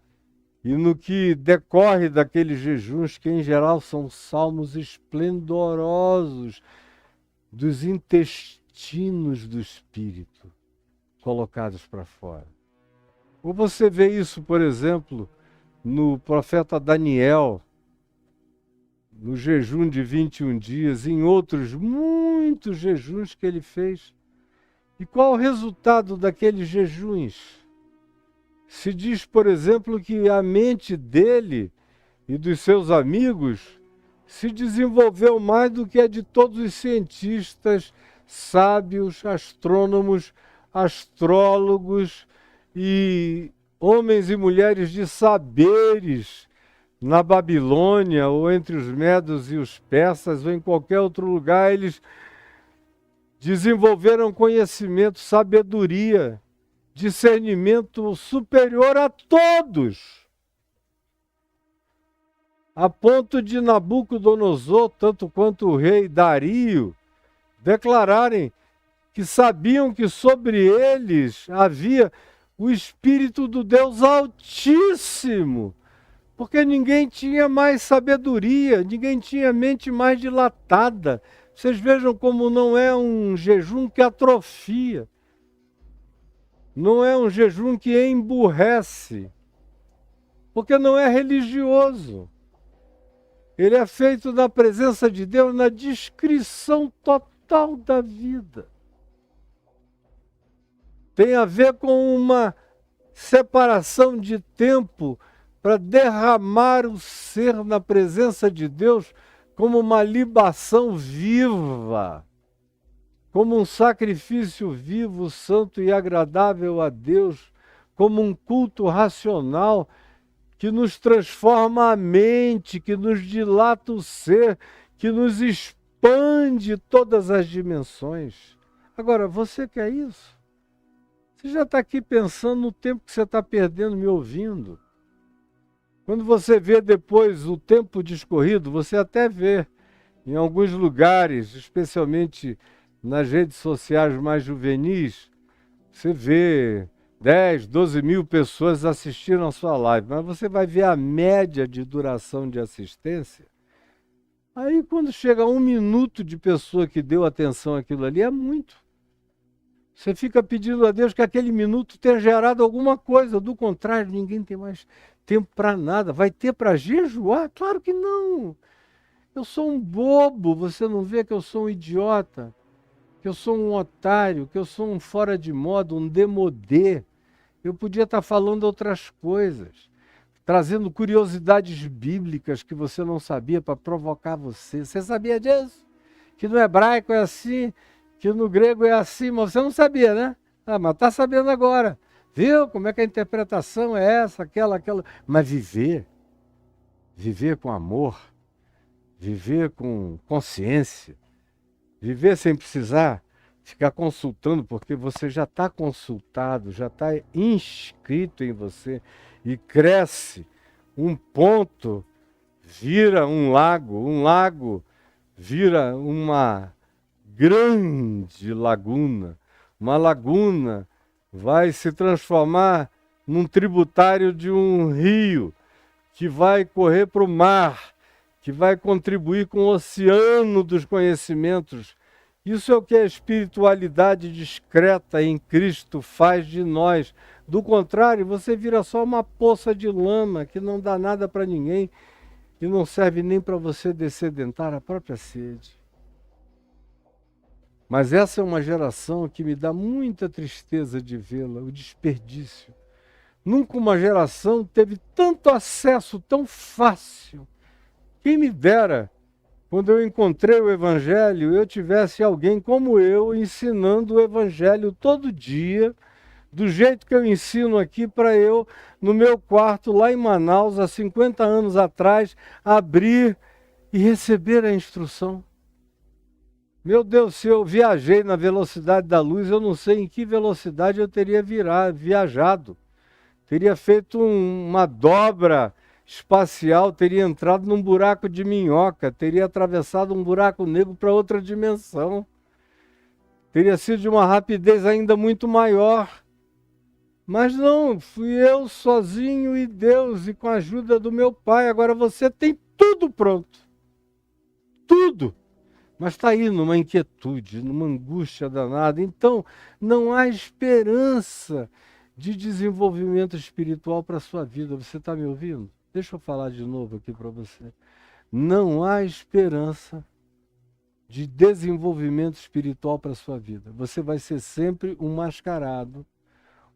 e no que decorre daqueles jejuns, que em geral são salmos esplendorosos dos intestinos do espírito colocados para fora. Ou você vê isso, por exemplo, no profeta Daniel, no jejum de 21 dias, em outros muitos jejuns que ele fez. E qual o resultado daqueles jejuns? Se diz, por exemplo, que a mente dele e dos seus amigos se desenvolveu mais do que a de todos os cientistas, sábios, astrônomos, astrólogos e homens e mulheres de saberes na Babilônia, ou entre os medos e os persas, ou em qualquer outro lugar. Eles desenvolveram conhecimento, sabedoria, discernimento superior a todos. a ponto de Nabucodonosor, tanto quanto o rei Dario, declararem que sabiam que sobre eles havia o Espírito do Deus Altíssimo, porque ninguém tinha mais sabedoria, ninguém tinha mente mais dilatada. Vocês vejam como não é um jejum que atrofia, não é um jejum que emburrece, porque não é religioso. Ele é feito na presença de Deus, na descrição total da vida. Tem a ver com uma separação de tempo para derramar o ser na presença de Deus como uma libação viva, como um sacrifício vivo, santo e agradável a Deus, como um culto racional que nos transforma a mente, que nos dilata o ser, que nos expande todas as dimensões. Agora, você quer isso? Você já está aqui pensando no tempo que você está perdendo me ouvindo. Quando você vê depois o tempo discorrido, você até vê em alguns lugares, especialmente nas redes sociais mais juvenis, você vê 10, 12 mil pessoas assistiram a sua live, mas você vai ver a média de duração de assistência. Aí quando chega a 1 minuto de pessoa que deu atenção àquilo ali, é muito. Você fica pedindo a Deus que aquele minuto tenha gerado alguma coisa. Do contrário, ninguém tem mais tempo para nada. Vai ter para jejuar? Claro que não. Eu sou um bobo. Você não vê que eu sou um idiota? Que eu sou um otário? Que eu sou um fora de moda, um demodê? Eu podia estar falando outras coisas. Trazendo curiosidades bíblicas que você não sabia para provocar você. Você sabia disso? Que no hebraico é assim, que no grego é assim, mas você não sabia, né? Ah, mas está sabendo agora. Viu como é que a interpretação é essa, aquela. Mas viver com amor, viver com consciência, viver sem precisar ficar consultando, porque você já está consultado, já está inscrito em você e cresce. Um ponto vira um lago vira uma grande laguna. Uma laguna vai se transformar num tributário de um rio, que vai correr para o mar, que vai contribuir com o oceano dos conhecimentos. Isso é o que a espiritualidade discreta em Cristo faz de nós. Do contrário, você vira só uma poça de lama que não dá nada para ninguém e não serve nem para você descedentar a própria sede. Mas essa é uma geração que me dá muita tristeza de vê-la, o desperdício. Nunca uma geração teve tanto acesso tão fácil. Quem me dera, quando eu encontrei o Evangelho, eu tivesse alguém como eu ensinando o Evangelho todo dia, do jeito que eu ensino aqui, para eu, no meu quarto lá em Manaus, há 50 anos atrás, abrir e receber a instrução. Meu Deus, se eu viajei na velocidade da luz, eu não sei em que velocidade eu teria viajado. Teria feito uma dobra espacial, teria entrado num buraco de minhoca, teria atravessado um buraco negro para outra dimensão. Teria sido de uma rapidez ainda muito maior. Mas não, fui eu sozinho e Deus, e com a ajuda do meu Pai. Agora você tem tudo pronto. Tudo. Mas está aí numa inquietude, numa angústia danada. Então, não há esperança de desenvolvimento espiritual para a sua vida. Você está me ouvindo? Deixa eu falar de novo aqui para você. Não há esperança de desenvolvimento espiritual para a sua vida. Você vai ser sempre um mascarado,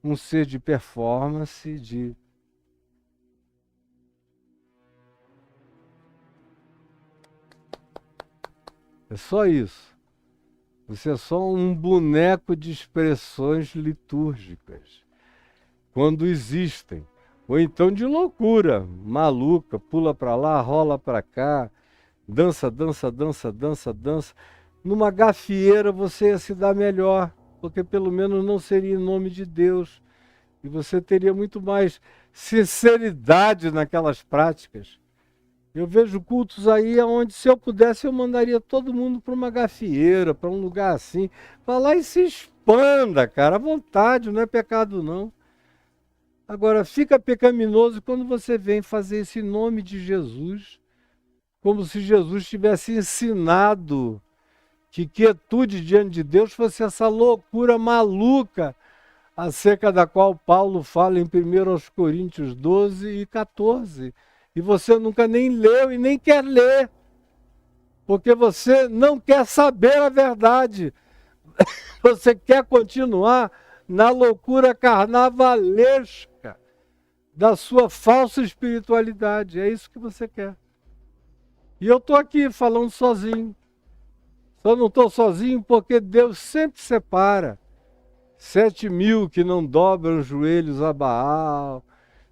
um ser de performance, É só isso. Você é só um boneco de expressões litúrgicas, quando existem. Ou então de loucura, maluca, pula para lá, rola para cá, dança, dança, dança, dança, dança. Numa gafieira você ia se dar melhor, porque pelo menos não seria em nome de Deus. E você teria muito mais sinceridade naquelas práticas. Eu vejo cultos aí onde, se eu pudesse, eu mandaria todo mundo para uma gafieira, para um lugar assim. Vai lá e se expanda, cara, à vontade, não é pecado não. Agora, fica pecaminoso quando você vem fazer esse nome de Jesus, como se Jesus tivesse ensinado que quietude diante de Deus fosse essa loucura maluca acerca da qual Paulo fala em 1 Coríntios 12 e 14. E você nunca nem leu e nem quer ler, porque você não quer saber a verdade. Você quer continuar na loucura carnavalesca da sua falsa espiritualidade. É isso que você quer. E eu estou aqui falando sozinho. Só não estou sozinho porque Deus sempre separa 7.000 que não dobram os joelhos a Baal,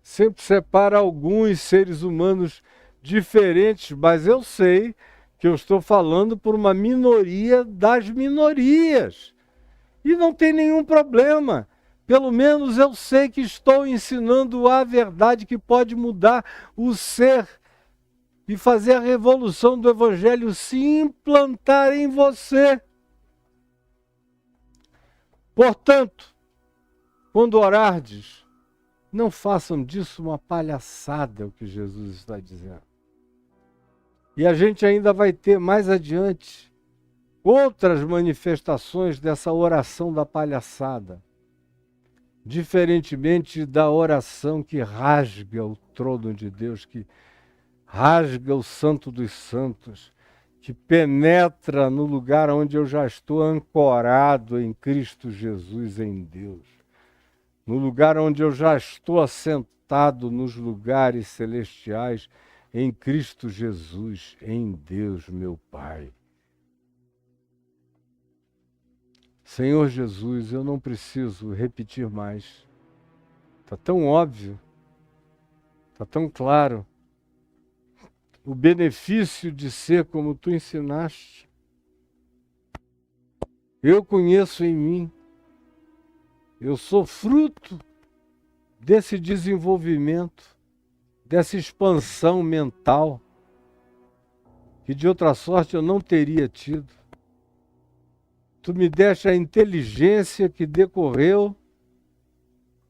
sempre separa alguns seres humanos diferentes, mas eu sei que eu estou falando por uma minoria das minorias. E não tem nenhum problema. Pelo menos eu sei que estou ensinando a verdade que pode mudar o ser e fazer a revolução do Evangelho se implantar em você. Portanto, quando orardes, não façam disso uma palhaçada, é o que Jesus está dizendo. E a gente ainda vai ter mais adiante outras manifestações dessa oração da palhaçada. Diferentemente da oração que rasga o trono de Deus, que rasga o Santo dos Santos, que penetra no lugar onde eu já estou ancorado em Cristo Jesus, em Deus. No lugar onde eu já estou assentado nos lugares celestiais, em Cristo Jesus, em Deus, meu Pai. Senhor Jesus, eu não preciso repetir mais. Está tão óbvio, está tão claro. O benefício de ser como tu ensinaste. Eu conheço em mim. Eu sou fruto desse desenvolvimento, dessa expansão mental, que de outra sorte eu não teria tido. Tu me deste a inteligência que decorreu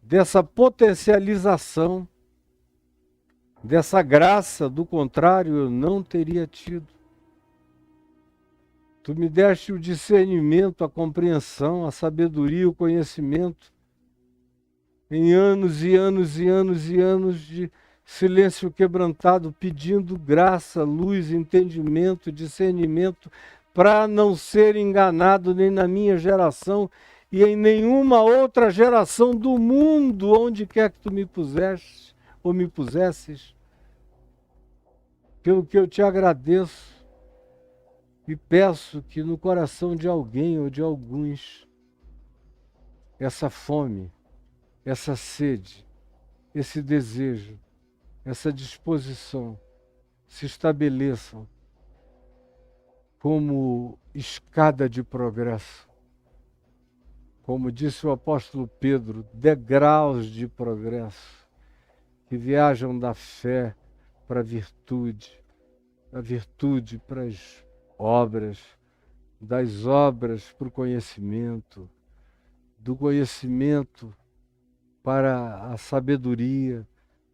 dessa potencialização, dessa graça, do contrário, eu não teria tido. Tu me deste o discernimento, a compreensão, a sabedoria, o conhecimento, em anos e anos e anos e anos de silêncio quebrantado, pedindo graça, luz, entendimento, discernimento, para não ser enganado nem na minha geração e em nenhuma outra geração do mundo, onde quer que tu me pusesses ou me pusesses. Pelo que eu te agradeço e peço que no coração de alguém ou de alguns essa fome, essa sede, esse desejo, essa disposição se estabeleçam como escada de progresso. Como disse o apóstolo Pedro, degraus de progresso que viajam da fé para a virtude, da virtude para as obras, das obras para o conhecimento, do conhecimento para a sabedoria,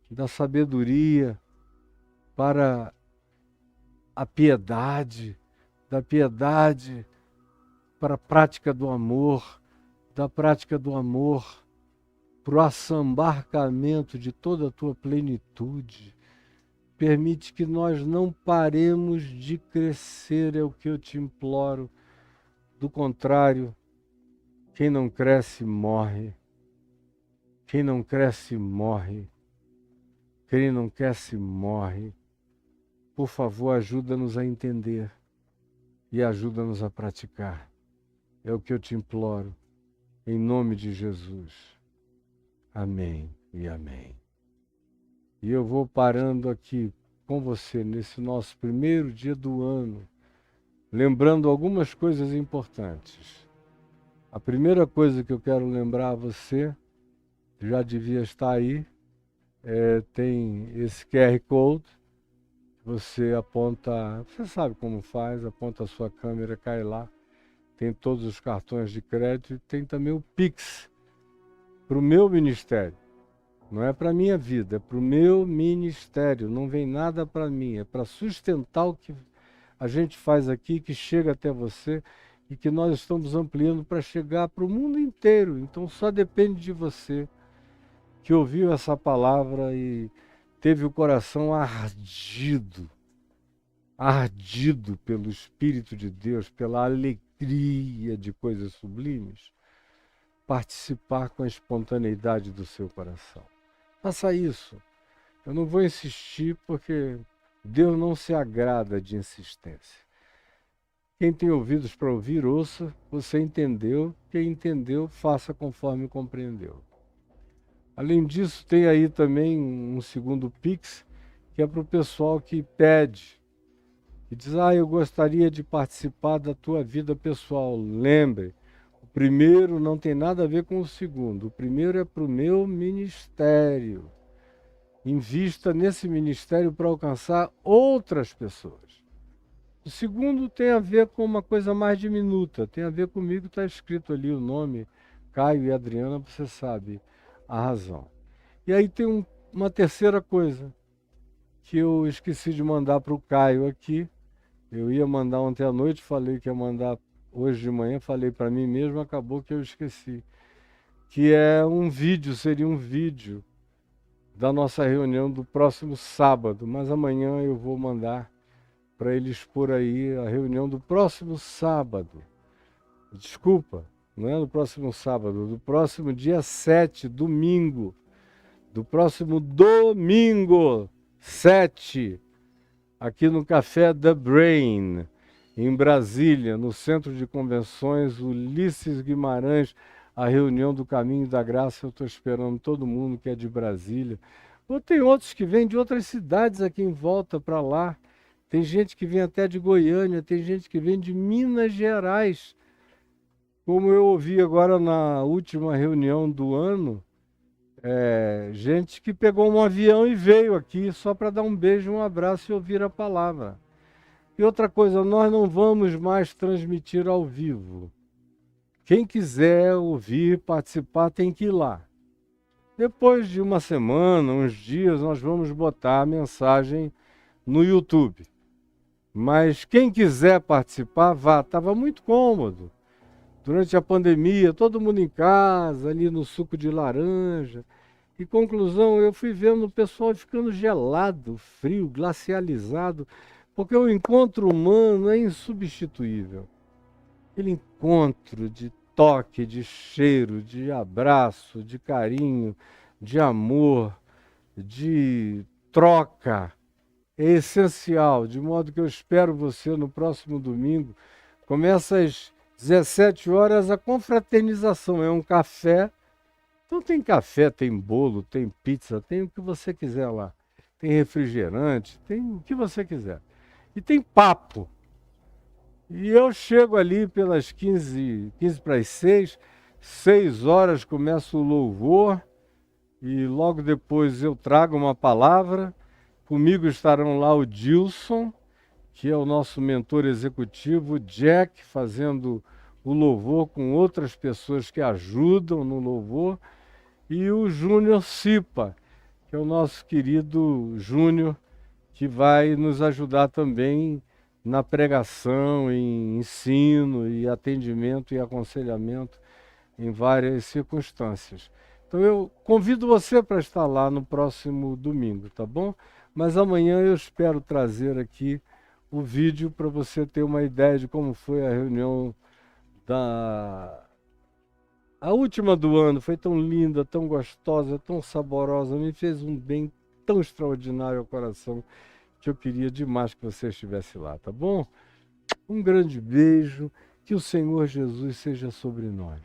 da sabedoria para a piedade, da piedade para a prática do amor, da prática do amor para o assambarcamento de toda a tua plenitude. Permite que nós não paremos de crescer, é o que eu te imploro. Do contrário, quem não cresce morre. Quem não cresce morre. Quem não cresce morre. Por favor, ajuda-nos a entender e ajuda-nos a praticar. É o que eu te imploro, em nome de Jesus. Amém e amém. E eu vou parando aqui com você nesse nosso primeiro dia do ano, lembrando algumas coisas importantes. A primeira coisa que eu quero lembrar a você, já devia estar aí, tem esse QR Code, você aponta, você sabe como faz, aponta a sua câmera, cai lá. Tem todos os cartões de crédito e tem também o Pix para o meu ministério. Não é para a minha vida, é para o meu ministério. Não vem nada para mim, é para sustentar o que a gente faz aqui, que chega até você e que nós estamos ampliando para chegar para o mundo inteiro. Então só depende de você que ouviu essa palavra e teve o coração ardido pelo Espírito de Deus, pela alegria de coisas sublimes, participar com a espontaneidade do seu coração. Faça isso. Eu não vou insistir porque Deus não se agrada de insistência. Quem tem ouvidos para ouvir, ouça. Você entendeu. Quem entendeu, faça conforme compreendeu. Além disso, tem aí também um segundo Pix, que é para o pessoal que pede, e diz, eu gostaria de participar da tua vida pessoal. Lembre, o primeiro não tem nada a ver com o segundo. O primeiro é para o meu ministério. Invista nesse ministério para alcançar outras pessoas. O segundo tem a ver com uma coisa mais diminuta. Tem a ver comigo, está escrito ali o nome, Caio e Adriana, você sabe a razão. E aí tem uma terceira coisa, que eu esqueci de mandar para o Caio aqui. Eu ia mandar ontem à noite, falei que ia mandar hoje de manhã, falei para mim mesmo, acabou que eu esqueci. Que é um vídeo, seria um vídeo da nossa reunião do próximo sábado, mas amanhã eu vou mandar para ele expor aí a reunião do próximo sábado. Desculpa, não é no próximo sábado, do próximo dia 7, domingo. Do próximo domingo, 7, aqui no Café The Brain, em Brasília, no Centro de Convenções Ulisses Guimarães, a reunião do Caminho da Graça. Eu estou esperando todo mundo que é de Brasília. Ou tem outros que vêm de outras cidades aqui em volta para lá. Tem gente que vem até de Goiânia, tem gente que vem de Minas Gerais. Como eu ouvi agora na última reunião do ano, gente que pegou um avião e veio aqui só para dar um beijo, um abraço e ouvir a palavra. E outra coisa, nós não vamos mais transmitir ao vivo. Quem quiser ouvir, participar, tem que ir lá. Depois de uma semana, uns dias, nós vamos botar a mensagem no YouTube. Mas quem quiser participar, vá. Estava muito cômodo. Durante a pandemia, todo mundo em casa, ali no suco de laranja. E conclusão, eu fui vendo o pessoal ficando gelado, frio, glacializado, porque o encontro humano é insubstituível. Aquele encontro de toque, de cheiro, de abraço, de carinho, de amor, de troca, é essencial, de modo que eu espero você no próximo domingo. Começa às 17 horas a confraternização, é um café. Então tem café, tem bolo, tem pizza, tem o que você quiser lá. Tem refrigerante, tem o que você quiser. E tem papo. E eu chego ali pelas 15 para as 6, 6 horas começa o louvor e logo depois eu trago uma palavra. Comigo estarão lá o Dilson, que é o nosso mentor executivo, o Jack, fazendo o louvor com outras pessoas que ajudam no louvor, e o Júnior Cipa, que é o nosso querido Júnior, que vai nos ajudar também na pregação, em ensino e atendimento e aconselhamento em várias circunstâncias. Então eu convido você para estar lá no próximo domingo, tá bom? Mas amanhã eu espero trazer aqui o vídeo para você ter uma ideia de como foi a reunião a última do ano. Foi tão linda, tão gostosa, tão saborosa, me fez um bem tão extraordinário ao coração, que eu queria demais que você estivesse lá, tá bom? Um grande beijo, que o Senhor Jesus seja sobre nós.